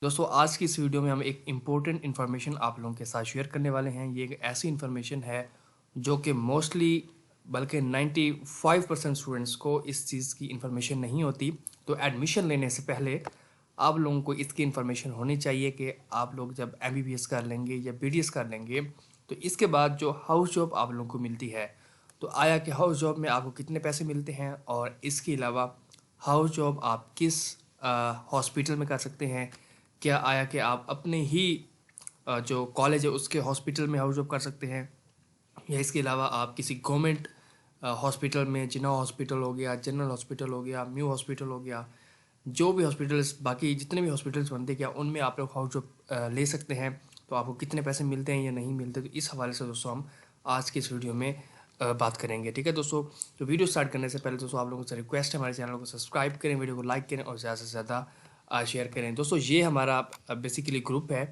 दोस्तों आज की इस वीडियो में हम एक इम्पोर्टेंट इन्फॉर्मेशन आप लोगों के साथ शेयर करने वाले हैं। ये एक ऐसी इन्फॉर्मेशन है जो कि मोस्टली बल्कि 95% स्टूडेंट्स को इस चीज़ की इन्फॉर्मेशन नहीं होती। तो एडमिशन लेने से पहले आप लोगों को इसकी इन्फॉर्मेशन होनी चाहिए कि आप लोग जब MBBS कर लेंगे या BDS कर लेंगे तो इसके बाद जो हाउस जॉब आप लोगों को मिलती है, तो आया कि हाउस जॉब में आपको कितने पैसे मिलते हैं और इसके अलावा हाउस जॉब आप किस हॉस्पिटल में कर सकते हैं। क्या आया कि आप अपने ही जो कॉलेज है उसके हॉस्पिटल में हाउस जॉब कर सकते हैं, या इसके अलावा आप किसी गवर्नमेंट हॉस्पिटल में, जिना हॉस्पिटल हो गया, जनरल हॉस्पिटल हो गया, म्यू हॉस्पिटल हो गया, जो भी हॉस्पिटल्स बाकी जितने भी हॉस्पिटल्स बनते क्या उनमें आप लोग हाउस जॉब ले सकते हैं। तो आपको कितने पैसे मिलते हैं या नहीं मिलते, तो इस हवाले से दोस्तों हम आज की इस वीडियो में बात करेंगे। ठीक है दोस्तों, तो वीडियो स्टार्ट करने से पहले दोस्तों आप लोगों से रिक्वेस्ट है, हमारे चैनल को सब्सक्राइब करें, वीडियो को लाइक करें और ज़्यादा से ज़्यादा शेयर करें। दोस्तों ये हमारा बेसिकली ग्रुप है,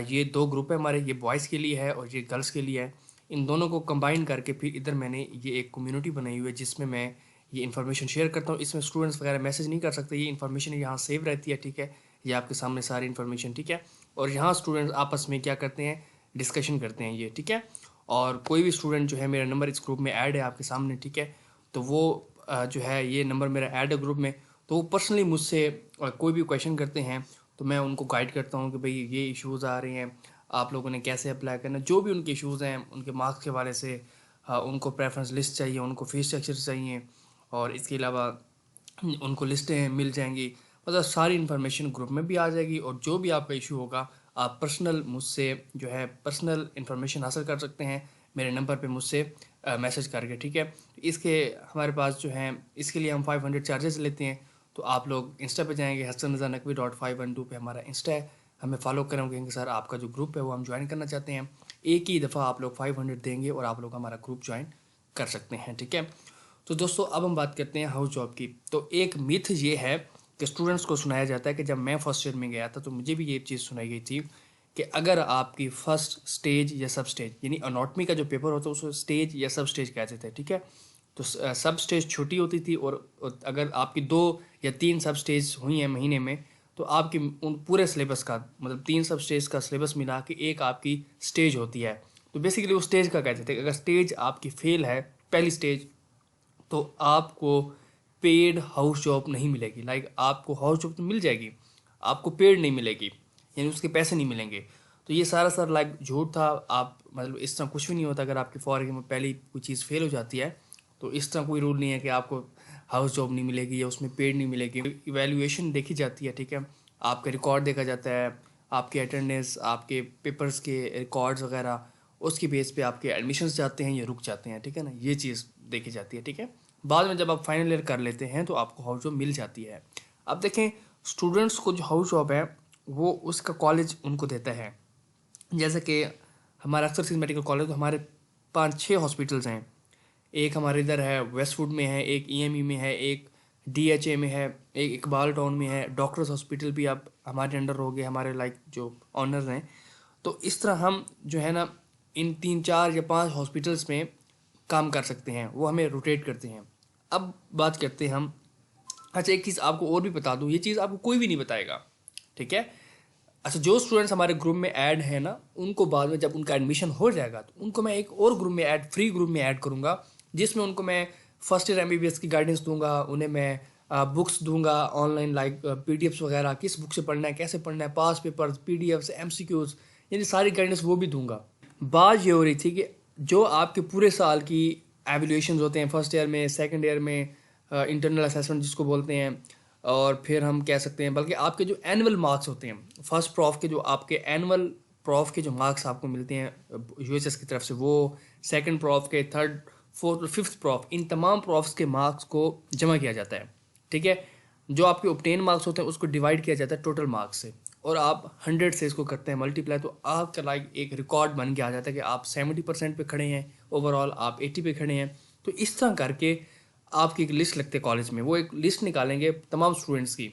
ये दो ग्रुप है हमारे, ये बॉयज़ के लिए है और ये गर्ल्स के लिए है। इन दोनों को कंबाइन करके फिर इधर मैंने ये एक कम्युनिटी बनाई हुई है जिसमें मैं ये इन्फॉर्मेशन शेयर करता हूँ। इसमें स्टूडेंट्स वगैरह मैसेज नहीं कर सकते, ये इन्फॉर्मेशन यहाँ सेव रहती है। ठीक है, ये आपके सामने सारी इन्फॉर्मेशन, ठीक है। और यहाँ स्टूडेंट्स आपस में क्या करते हैं, डिस्कशन करते हैं ये, ठीक है। और कोई भी स्टूडेंट जो है, मेरा नंबर इस ग्रुप में ऐड है आपके सामने, ठीक है। तो वो जो है ये नंबर मेरा ऐड है ग्रुप में, तो वो पर्सनली मुझसे कोई भी क्वेश्चन करते हैं तो मैं उनको गाइड करता हूँ कि भाई ये इश्यूज़ आ रहे हैं, आप लोगों ने कैसे अप्लाई करना, जो भी उनके इश्यूज़ हैं उनके मार्क्स के हवाले से। उनको प्रेफरेंस लिस्ट चाहिए, उनको फीस स्ट्रक्चर चाहिए, और इसके अलावा उनको लिस्टें मिल जाएंगी। मतलब सारी इन्फॉर्मेशन ग्रुप में भी आ जाएगी, और जो भी आपका इशू होगा आप पर्सनल मुझसे जो है पर्सनल इन्फॉर्मेशन हासिल कर सकते हैं मेरे नंबर पे मुझसे मैसेज करके, ठीक है। इसके हमारे पास जो है इसके लिए हम 500 चार्जेस लेते हैं। तो आप लोग इंस्टा पे जाएंगे, hasan.naqvi.512 पे हमारा इंस्टा है, हमें फॉलो करें, कहेंगे सर आपका जो ग्रुप है वो हम ज्वाइन करना चाहते हैं। एक ही दफ़ा आप लोग 500 देंगे और आप लोग हमारा ग्रुप ज्वाइन कर सकते हैं, ठीक है। तो दोस्तों अब हम बात करते हैं हाउस जॉब की। तो एक मिथ ये है कि स्टूडेंट्स को सुनाया जाता है कि जब मैं फर्स्ट ईयर में गया था तो मुझे भी ये चीज़ सुनाई गई थी कि अगर आपकी फर्स्ट स्टेज या सब स्टेज, यानी अनॉटमी का जो पेपर होता है उसको स्टेज या सब स्टेज कहते थे, ठीक है। तो सब स्टेज छोटी होती थी, और अगर आपकी 2 या 3 सब स्टेज हुई हैं महीने में, तो आपकी उन पूरे सिलेबस का मतलब 3 सब स्टेज का सिलेबस मिला के एक आपकी स्टेज होती है। तो बेसिकली वो स्टेज का कहते थे, अगर स्टेज आपकी फेल है, पहली स्टेज, तो आपको पेड हाउस जॉब नहीं मिलेगी। लाइक आपको हाउस जॉब तो मिल जाएगी, आपको पेड नहीं मिलेगी, यानी उसके पैसे नहीं मिलेंगे। तो ये सारा लाइक झूठ था। आप मतलब इस तरह कुछ भी नहीं होता। अगर आपकी फॉर एग्जाम्पल पहली कोई चीज़ फेल हो जाती है तो इस तरह कोई रूल नहीं है कि आपको हाउस जॉब नहीं मिलेगी या उसमें पेड नहीं मिलेगी। इवैल्यूएशन देखी जाती है, ठीक है। आपका रिकॉर्ड देखा जाता है, आपके अटेंडेंस, आपके पेपर्स के रिकॉर्ड्स वगैरह, उसकी बेस पे आपके एडमिशन्स जाते हैं या रुक जाते हैं, ठीक है ना। ये चीज़ देखी जाती है, ठीक है। बाद में जब आप फाइनल ईयर कर लेते हैं तो आपको हाउस जॉब मिल जाती है। अब देखें, स्टूडेंट्स को जो हाउस जॉब है वो उसका कॉलेज उनको देता है। जैसे कि हमारा अक्सर सिंह मेडिकल कॉलेज, तो हमारे 5-6 हॉस्पिटल्स हैं। एक हमारे इधर है वेस्टवुड में है, एक EME में है, एक DHA में है, एक इकबाल टाउन में है। डॉक्टर्स हॉस्पिटल भी अब हमारे अंडर हो गए, हमारे लाइक जो ऑनर्स हैं। तो इस तरह हम जो है ना इन 3-4 या 5 हॉस्पिटल्स में काम कर सकते हैं, वो हमें रोटेट करते हैं। अब बात करते हैं हम, अच्छा एक चीज़ आपको और भी बता दूँ, ये चीज़ आपको कोई भी नहीं बताएगा, ठीक है। अच्छा जो स्टूडेंट्स हमारे ग्रुप में ऐड हैं ना, उनको बाद में जब उनका एडमिशन हो जाएगा तो उनको मैं एक और ग्रुप में ऐड, फ्री ग्रुप में ऐड करूँगा, जिसमें उनको मैं फर्स्ट ईयर MBBS की गाइडेंस दूंगा, उन्हें मैं बुक्स दूंगा ऑनलाइन, लाइक PDFs वगैरह, किस बुक से पढ़ना है, कैसे पढ़ना है, पास पेपर्स, PDFs, MCQs, यानी सारी गाइडेंस वो भी दूंगा। बात ये हो रही थी कि जो आपके पूरे साल की एवल्यूएशन होते हैं, फर्स्ट ईयर में, सेकेंड ईयर में, इंटरनल असेसमेंट जिसको बोलते हैं, और फिर हम कह सकते हैं बल्कि आपके जो एनुअल मार्क्स होते हैं, फर्स्ट प्रॉफ के जो आपके एनुअल प्रॉफ के जो मार्क्स आपको मिलते हैं UHS की तरफ से, वो सेकंड प्रॉफ के, थर्ड, फोर्थ और फिफ्थ प्रॉफ, इन तमाम प्रॉफ्स के मार्क्स को जमा किया जाता है, ठीक है। जो आपके ऑब्टेन मार्क्स होते हैं उसको डिवाइड किया जाता है टोटल मार्क्स से, और आप 100 से इसको करते हैं मल्टीप्लाई, तो आपका लाइक एक रिकॉर्ड बन के आ जाता है कि आप 70% पे खड़े हैं, ओवरऑल आप 80 पे खड़े हैं। तो इस तरह करके आपकी एक लिस्ट लगती है कॉलेज में, वो एक लिस्ट निकालेंगे तमाम स्टूडेंट्स की,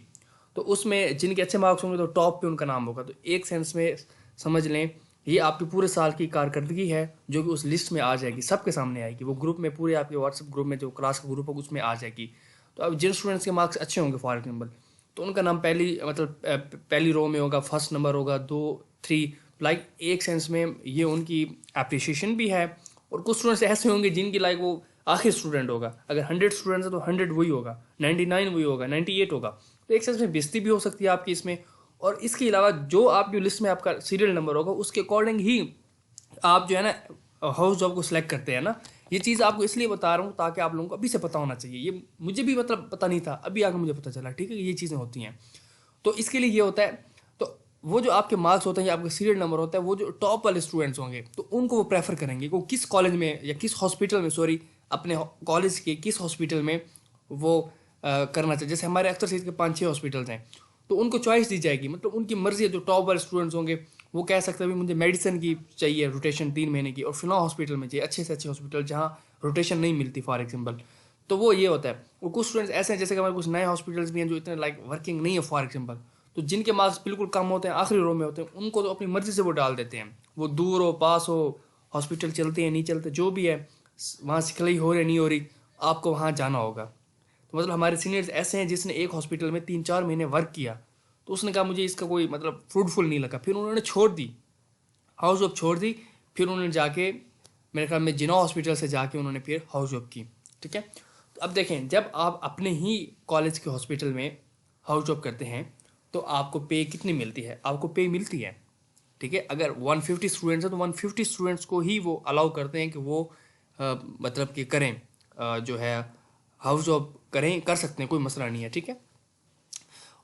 तो उसमें जिनके अच्छे मार्क्स होंगे तो टॉप पे उनका नाम होगा। तो एक सेंस में समझ लें ये आपकी पूरे साल की कारकर्दगी है जो कि उस लिस्ट में आ जाएगी, सबके सामने आएगी, वो ग्रुप में, पूरे आपके व्हाट्सएप ग्रुप में जो क्लास का ग्रुप होगा उसमें आ जाएगी। तो अब जिन स्टूडेंट्स के मार्क्स अच्छे होंगे फॉर एग्जाम्पल, तो उनका नाम पहली मतलब पहली रो में होगा, फर्स्ट नंबर होगा, 2 3, लाइक एक सेंस में ये उनकी अप्रिसिएशन भी है। और कुछ स्टूडेंट्स ऐसे होंगे जिनकी लाइक वो आखिरी स्टूडेंट होगा, अगर 100 स्टूडेंट्स है तो 100 वही होगा, 99 वही होगा, 98 होगा। तो एक सेंस में बेइज्जती भी हो सकती है आपकी इसमें। और इसके अलावा जो आपकी लिस्ट में आपका सीरियल नंबर होगा उसके अकॉर्डिंग ही आप जो है ना हाउस जॉब को सिलेक्ट करते हैं ना। ये चीज़ आपको इसलिए बता रहा हूँ ताकि आप लोगों को अभी से पता होना चाहिए। ये मुझे भी मतलब पता नहीं था, अभी आगे मुझे पता चला, ठीक है, ये चीज़ें होती हैं। तो इसके लिए ये होता है, तो वो जो आपके मार्क्स होते हैं या आपका सीरियल नंबर होता है, वो जो टॉप वाले स्टूडेंट्स होंगे तो उनको वो प्रेफर करेंगे, वो किस कॉलेज में या किस हॉस्पिटल में, सॉरी, अपने कॉलेज के किस हॉस्पिटल में वो करना चाहिए। जैसे हमारे अक्सर सीट के 5-6 हॉस्पिटल्स हैं, तो उनको चॉइस दी जाएगी, मतलब उनकी मर्जी है। जो टॉप वाले स्टूडेंट्स होंगे वो कह सकते हैं मुझे मेडिसिन की चाहिए रोटेशन 3 महीने की, और फिलहाल हॉस्पिटल में चाहिए, अच्छे से अच्छे हॉस्पिटल जहाँ रोटेशन नहीं मिलती फॉर एग्जाम्पल। तो वो ये होता है। और कुछ स्टूडेंट्स ऐसे हैं जैसे कि हमारे कुछ नए हॉस्पिटल्स भी हैं जो इतने लाइक वर्किंग नहीं है फॉर एग्जाम्पल, तो जिनके मार्क्स बिल्कुल कम होते हैं, आखिरी रो में होते हैं, उनको तो अपनी मर्जी से वो डाल देते हैं। वो दूर हो पास हो, हॉस्पिटल चलते हैं नहीं चलते, जो भी है, वहाँ सिखलाई हो रही नहीं हो रही, आपको वहाँ जाना होगा। तो मतलब हमारे सीनियर्स ऐसे हैं जिसने एक हॉस्पिटल में 3-4 महीने वर्क किया, तो उसने कहा मुझे इसका कोई मतलब फ्रूटफुल नहीं लगा, फिर उन्होंने छोड़ दी, हाउस जॉब छोड़ दी। फिर उन्होंने जाके मेरे ख्याल में जिना हॉस्पिटल से जाके उन्होंने फिर हाउस जॉब की, ठीक है। तो अब देखें, जब आप अपने ही कॉलेज के हॉस्पिटल में हाउस जॉब करते हैं तो आपको पे कितनी मिलती है? आपको पे मिलती है, ठीक है। अगर 150 स्टूडेंट्स हैं तो 150 स्टूडेंट्स को ही वो अलाउ करते हैं कि वो मतलब कि करें, जो है हाउस जॉब करें, कर सकते हैं, कोई मसला नहीं है, ठीक है।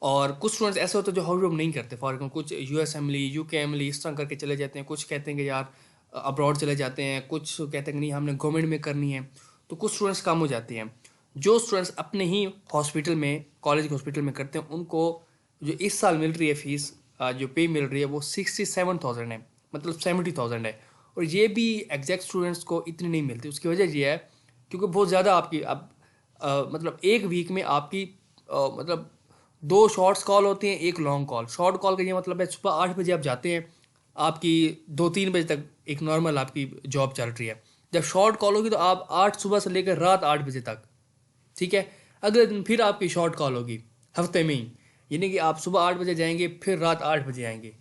और कुछ स्टूडेंट्स ऐसे होते हैं जो हाउस जॉब नहीं करते, फॉर एग्जाम्पल कुछ US एमली, UK एमली इस तरह करके चले जाते हैं। कुछ कहते हैं कि यार अब्रॉड चले जाते हैं, कुछ कहते हैं कि नहीं हमने गवर्नमेंट में करनी है। तो कुछ स्टूडेंट्स कम हो जाते हैं। जो स्टूडेंट्स अपने ही हॉस्पिटल में, कॉलेज के हॉस्पिटल में करते हैं, उनको जो इस साल मिल रही है फीस, जो पे मिल रही है वो 67,000 है, मतलब 70,000 है। और ये भी एग्जैक्ट स्टूडेंट्स को इतनी नहीं मिलती। उसकी वजह ये है क्योंकि बहुत ज़्यादा आपकी अब मतलब एक वीक में आपकी मतलब 2 शॉर्ट्स कॉल होती हैं, 1 लॉन्ग कॉल। शॉर्ट कॉल का ये मतलब है सुबह 8 बजे आप जाते हैं, आपकी 2-3 बजे तक एक नॉर्मल आपकी जॉब चल रही है। जब शॉर्ट कॉल होगी तो आप 8 सुबह से लेकर रात 8 बजे तक, ठीक है। अगले दिन फिर आपकी शॉर्ट कॉल होगी हफ्ते में ही, यानी कि आप सुबह 8 बजे जाएंगे फिर रात 8 बजे आएंगे।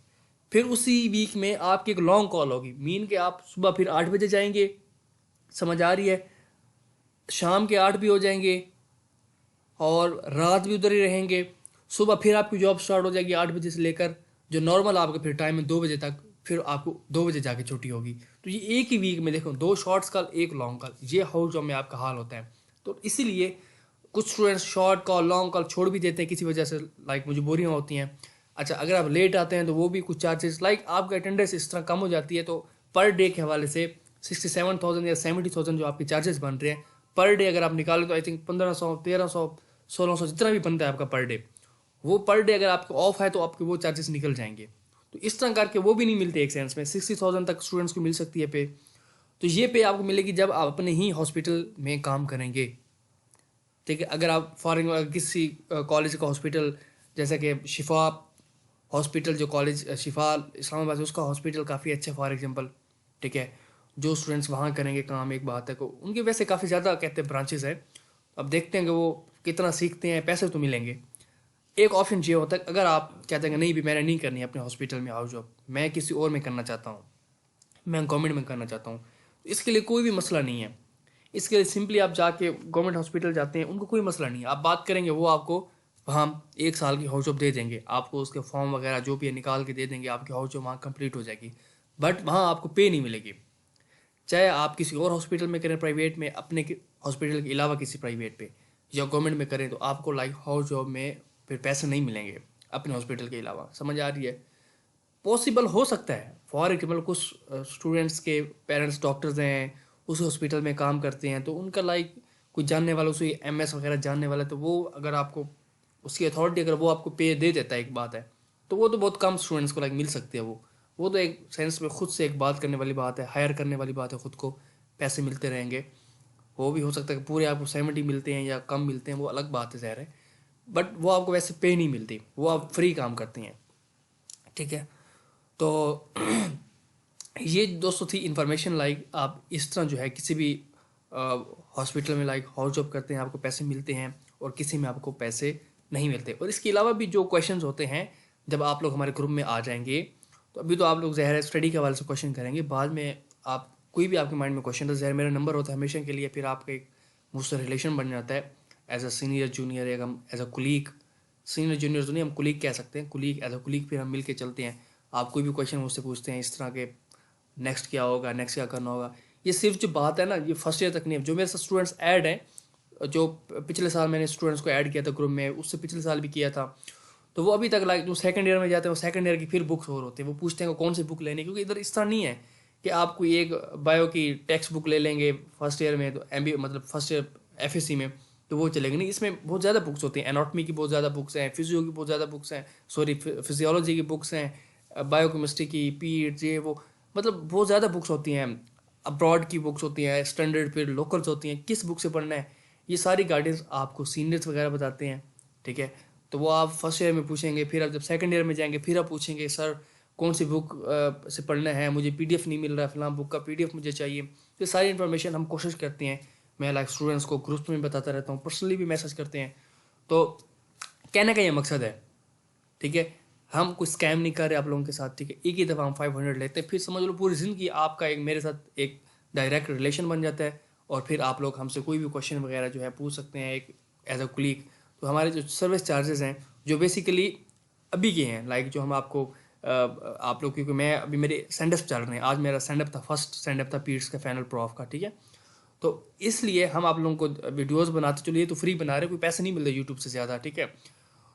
फिर उसी वीक में आपकी एक लॉन्ग कॉल होगी, मीन के आप सुबह फिर 8 बजे जाएंगे, समझ आ रही है, शाम के 8 भी हो जाएंगे और रात भी उधर ही रहेंगे। सुबह फिर आपकी जॉब स्टार्ट हो जाएगी 8 बजे से लेकर जो नॉर्मल आपका फिर टाइम है 2 बजे तक, फिर आपको 2 बजे जाके छुट्टी होगी। तो ये एक ही वीक में देखो 2 शॉर्ट्स कॉल 1 लॉन्ग कॉल, ये हाउस जॉब में आपका हाल होता है। तो इसीलिए कुछ students short call long call छोड़ भी देते हैं किसी वजह से, लाइक मजबूरियाँ होती हैं। अच्छा, अगर आप लेट आते हैं तो वो भी कुछ चार्जेस, लाइक आपका अटेंडेंस इस तरह कम हो जाती है, तो पर डे के हवाले से 67,000 या 70,000 जो आपके चार्जेस बन रहे हैं पर डे, अगर आप निकालें तो आई थिंक 1500, 1300, 1600 जितना भी बनता है आपका पर डे, वो पर डे अगर आपको ऑफ है तो आपके वो चार्जेस निकल जाएंगे। तो इस तरह करके वो भी नहीं मिलते एक सेंस में, 60,000 तक स्टूडेंट्स को मिल सकती है पे। तो ये पे आपको मिलेगी जब आप अपने ही हॉस्पिटल में काम करेंगे, ठीक है। अगर आप फॉर किसी कॉलेज का हॉस्पिटल, जैसा कि शिफा हॉस्पिटल, जो कॉलेज शिफा इस्लामाबाद है, उसका हॉस्पिटल काफ़ी अच्छा है फॉर एग्जांपल, ठीक है। जो स्टूडेंट्स वहाँ करेंगे काम, एक बात है को उनके वैसे काफ़ी ज़्यादा कहते हैं ब्रांचेस है। अब देखते हैं कि वो कितना सीखते हैं, पैसे तो मिलेंगे। एक ऑप्शन ये होता है अगर आप कहते हैं कि नहीं भी मैंने नहीं करनी है अपने हॉस्पिटल में हाउस जॉब, मैं किसी और में करना चाहता हूँ, मैं गवर्नमेंट में करना चाहता हूँ, तो इसके लिए कोई भी मसला नहीं है। इसके लिए सिंपली आप जाके गवर्नमेंट हॉस्पिटल जाते हैं, उनको कोई मसला नहीं है, आप बात करेंगे, वो आपको वहाँ 1 साल की हाउस जॉब दे देंगे, आपको उसके फॉर्म वगैरह जो भी है निकाल के दे देंगे, आपकी हाउस जॉब वहाँ कंप्लीट हो जाएगी। बट वहाँ आपको पे नहीं मिलेगी, चाहे आप किसी और हॉस्पिटल में करें प्राइवेट में, अपने हॉस्पिटल के अलावा किसी प्राइवेट पे, या गवर्नमेंट में करें, तो आपको लाइक हाउस जॉब में फिर पैसे नहीं मिलेंगे अपने हॉस्पिटल के अलावा। समझ आ रही है? पॉसिबल हो सकता है, फॉर एग्जाम्पल कुछ स्टूडेंट्स के पेरेंट्स डॉक्टर्स हैं, उस हॉस्पिटल में काम करते हैं, तो उनका लाइक कोई जानने वाला, उसे MS वगैरह जानने वाला, तो वो अगर आपको उसकी अथॉरिटी अगर वो आपको पे दे देता है, एक बात है, तो वो तो बहुत कम स्टूडेंट्स को लाइक मिल सकती है। वो तो एक सेंस में खुद से एक बात करने वाली बात है, हायर करने वाली बात है, खुद को पैसे मिलते रहेंगे। वो भी हो सकता है कि पूरे आपको 70 मिलते हैं या कम मिलते हैं, वो अलग बात है, ज़ाहिर है, बट वो आपको वैसे पे नहीं मिलती, वो आप फ्री काम करते हैं, ठीक है। तो ये दोस्तों थी इन्फॉर्मेशन, लाइक आप इस तरह जो है किसी भी हॉस्पिटल में लाइक हाउस जॉब करते हैं, आपको पैसे मिलते हैं, और किसी में आपको पैसे नहीं मिलते। और इसके अलावा भी जो क्वेश्चंस होते हैं, जब आप लोग हमारे ग्रुप में आ जाएंगे तो अभी तो आप लोग ज़ाहिर है स्टडी के हवाले से क्वेश्चन करेंगे, बाद में आप कोई भी आपके माइंड में क्वेश्चन तो ज़ाहिर मेरा नंबर होता है हमेशा के लिए, फिर आपका एक मुझसे रिलेशन बन जाता है एज अ सीनियर जूनियर, एक हम as a colleague, senior junior तो नहीं, हम कुलीग कह सकते हैं, कुलीग एज अ कुलीग, फिर हम मिल के चलते हैं। आप कोई भी क्वेश्चन मुझसे पूछते हैं इस तरह के, नेक्स्ट क्या होगा, नेक्स्ट क्या करना होगा, ये सिर्फ जो बात है ना ये फर्स्ट ईयर तक नहीं है। जो मेरे साथ स्टूडेंट्स ऐड हैं, जो पिछले साल मैंने स्टूडेंट्स को ऐड किया था ग्रुप में, उससे पिछले साल भी किया था, तो वो अभी तक लाइक जो सेकंड ईयर में जाते हैं वो सेकंड ईयर की फिर बुक्स और होते हैं, वो पूछते हैं कौन सी बुक लेनी, क्योंकि इधर इस तरह नहीं है कि आप कोई एक बायो की टेक्स्ट बुक ले लेंगे फर्स्ट ईयर में, तो MBA मतलब फर्स्ट ईयर FSC में, तो वो चलेगी नहीं। इसमें बहुत ज़्यादा बुक्स होती हैं, एनाटॉमी की बहुत ज़्यादा बुक्स हैं, फिजियो की बहुत ज़्यादा बुक्स हैं, सॉरी फिजियोलॉजी की बुक्स हैं, बायोकेमिस्ट्री की, पीट ये वो, मतलब बहुत ज़्यादा बुक्स होती हैं, अब्रॉड की बुक्स होती हैं, स्टैंडर्ड फिर लोकल्स होती हैं, किस बुक से पढ़ना है ये सारी गाइडेंस आपको सीनियर्स वगैरह बताते हैं, ठीक है। तो वो आप फर्स्ट ईयर में पूछेंगे, फिर आप जब सेकंड ईयर में जाएंगे फिर आप पूछेंगे सर कौन सी बुक से पढ़ना है, मुझे PDF नहीं मिल रहा है, फलां बुक का PDF मुझे चाहिए। तो सारी इन्फॉर्मेशन हम कोशिश करते हैं, मैं लाइक स्टूडेंट्स को ग्रुप्स में बताता रहता हूँ, पर्सनली भी मैसेज करते हैं। तो कहने का ये मकसद है, ठीक है, हम कोई स्कैम नहीं कर रहे आप लोगों के साथ, ठीक है। एक ही दफ़ा हम 500 लेते हैं, फिर समझ लो पूरी ज़िंदगी आपका एक मेरे साथ एक डायरेक्ट रिलेशन बन जाता है, और फिर आप लोग हमसे कोई भी क्वेश्चन वगैरह जो है पूछ सकते हैं एक एज अ कुलीग। तो हमारे जो सर्विस चार्जेस हैं जो बेसिकली अभी के हैं, लाइक जो हम आपको आप लोग, क्योंकि मैं अभी मेरे सेंड अप चल रहे हैं, आज मेरा सेंड अप था, फर्स्ट सेंड अप था पीट्स का फाइनल प्रॉफ का, ठीक है। तो इसलिए हम आप लोगों को वीडियोस बनाते, चलो ये तो फ्री बना रहे, कोई पैसे नहीं मिलते यूट्यूब से ज़्यादा, ठीक है।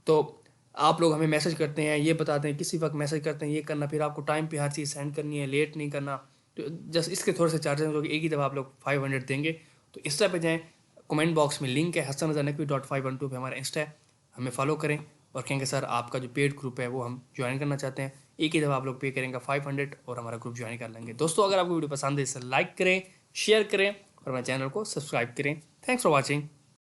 तो आप लोग हमें मैसेज करते हैं, ये बताते हैं किसी वक्त मैसेज करते हैं ये करना, फिर आपको टाइम पे हर चीज़ सेंड करनी है, लेट नहीं करना, तो जस्ट इसके थोड़े से चार्जेस होगी, एक ही दफ़ा आप लोग 500 देंगे। तो इंस्टा पे जाएँ, कमेंट बॉक्स में लिंक है hassanazanaqvi.512 पे हमारा इंस्टा है, हमें फॉलो करें और कहेंगे सर आपका जो पेड ग्रुप है वो हम ज्वाइन करना चाहते हैं। एक ही दफ़ा आप लोग पे करेंगे 500 और हमारा ग्रुप ज्वाइन कर लेंगे। दोस्तों अगर आपको वीडियो पसंद है इसे लाइक करें, शेयर करें और हमारे चैनल को सब्सक्राइब करें। Thanks for watching.